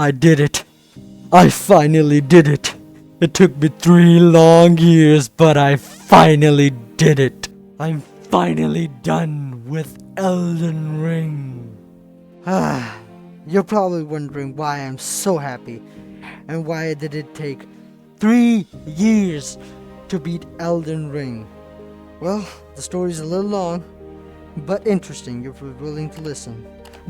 I did it. I finally did it. It took me 3 long years, but I finally did it. I'm finally done with Elden Ring. You're probably wondering why I'm so happy and why did it take 3 years to beat Elden Ring. Well, the story's a little long, but interesting if you're willing to listen.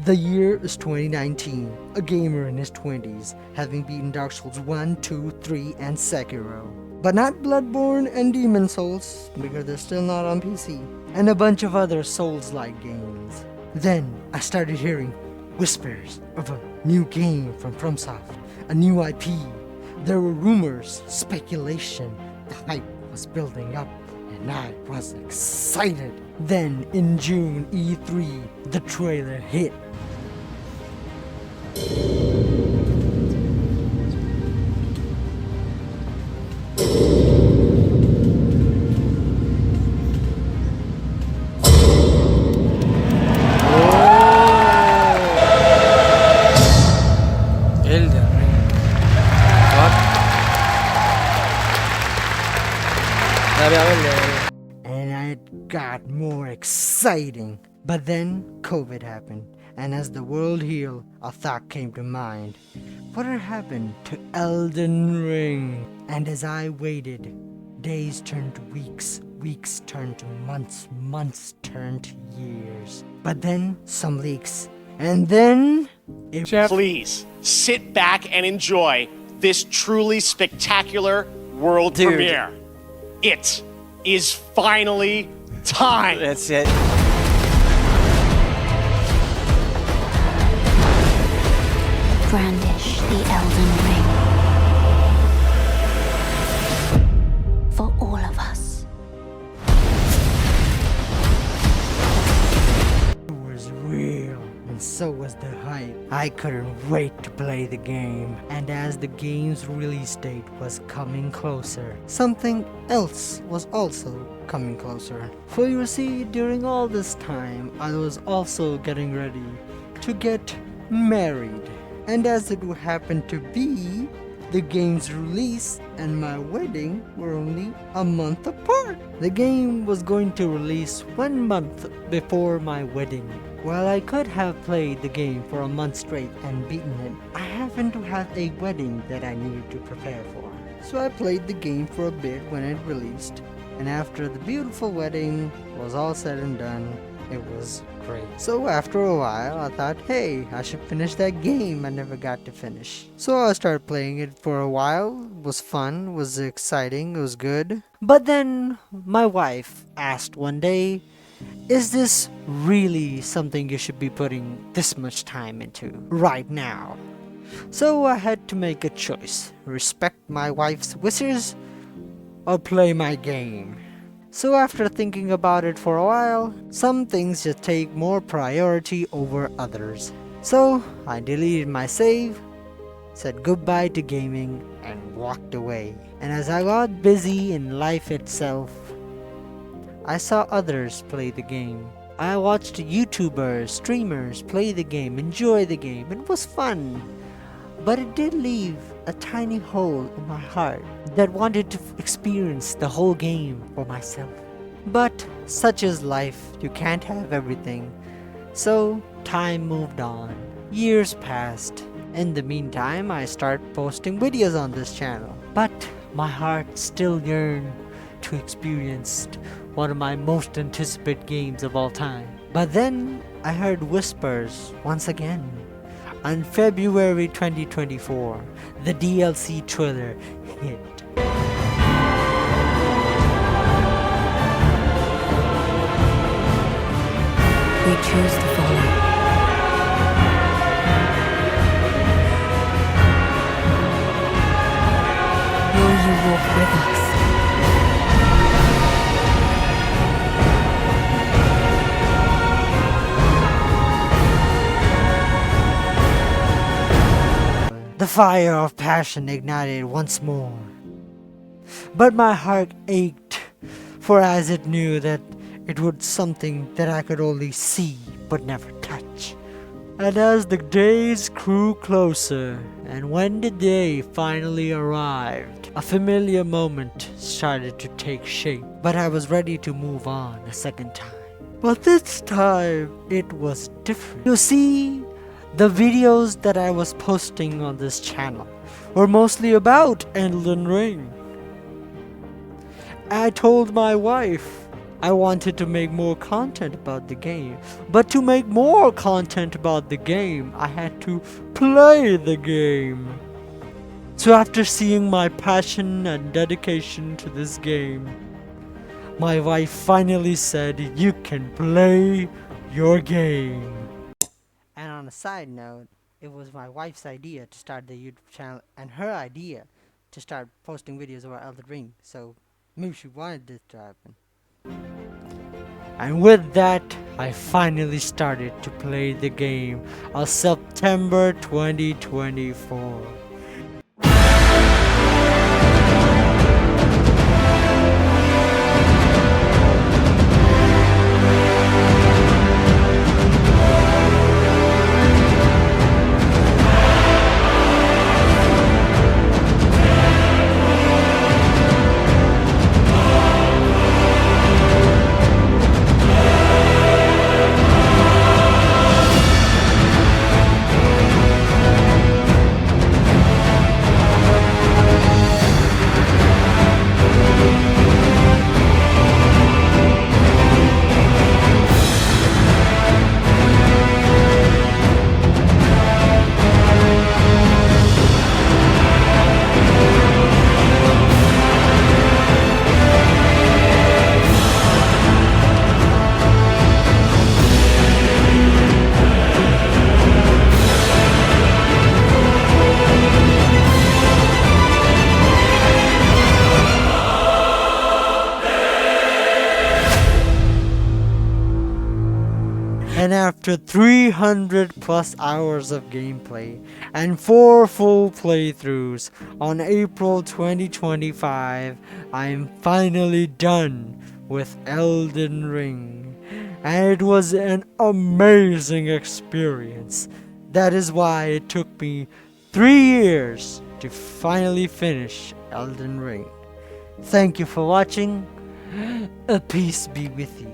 The year is 2019, a gamer in his 20s, having beaten Dark Souls 1, 2, 3, and Sekiro. But not Bloodborne and Demon Souls, because they're still not on PC, and a bunch of other Souls-like games. Then, I started hearing whispers of a new game from FromSoft, a new IP. There were rumors, speculation, the hype was building up, and I was excited. Then, in June E3, the trailer hit. Elden Ring. What? Sabi ako Elden Ring. And it got more exciting. But then COVID happened, and as the world healed, a thought came to mind. What had happened to Elden Ring? And as I waited, days turned to weeks, weeks turned to months, months turned to years. But then some leaks, and then Please sit back and enjoy this truly spectacular world Dude. premiere. It is finally time. That's it. Brandish the Elden Ring. For all of us. it was real, and so was the hype. I couldn't wait to play the game, and as the game's release date was coming closer, something else was also coming closer. For you see, during all this time, I was also getting ready to get married. And as it would happen to be, the game's release and my wedding were only a month apart. The game was going to release 1 month before my wedding. While I could have played the game for a month straight and beaten it, I happened to have a wedding that I needed to prepare for. So I played the game for a bit when it released, and after the beautiful wedding was all said and done, it was great. So after a while, I thought, hey, I should finish that game I never got to finish. So I started playing it for a while. It was fun, it was exciting, it was good. But then my wife asked one day, is this really something you should be putting this much time into right now? So I had to make a choice. Respect my wife's wishes or play my game. So after thinking about it for a while, some things just take more priority over others. So I deleted my save, said goodbye to gaming, and walked away. And as I got busy in life itself, I saw others play the game. I watched YouTubers, streamers play the game, enjoy the game. It was fun. But it did leave a tiny hole in my heart that wanted to experience the whole game for myself. But such is life, you can't have everything. So time moved on. Years passed. In the meantime, I started posting videos on this channel. But my heart still yearned to experience one of my most anticipated games of all time. But then I heard whispers once again. On February 2024, the DLC trailer hit. We choose to follow. Will you walk with us? The fire of passion ignited once more. But my heart ached, for as it knew that it was something that I could only see but never touch. And as the days grew closer, and when the day finally arrived, a familiar moment started to take shape. But I was ready to move on a second time. But this time, it was different. You see, the videos that I was posting on this channel were mostly about Elden Ring. I told my wife I wanted to make more content about the game, but to make more content about the game, I had to play the game. So after seeing my passion and dedication to this game, my wife finally said, "You can play your game." And on a side note, it was my wife's idea to start the YouTube channel and her idea to start posting videos about Elden Ring, so maybe she wanted this to happen. And with that, I finally started to play the game on September 2024. And after 300 plus hours of gameplay and 4 full playthroughs on April 2025, I am finally done with Elden Ring. And it was an amazing experience. That is why it took me 3 years to finally finish Elden Ring. Thank you for watching. Peace be with you.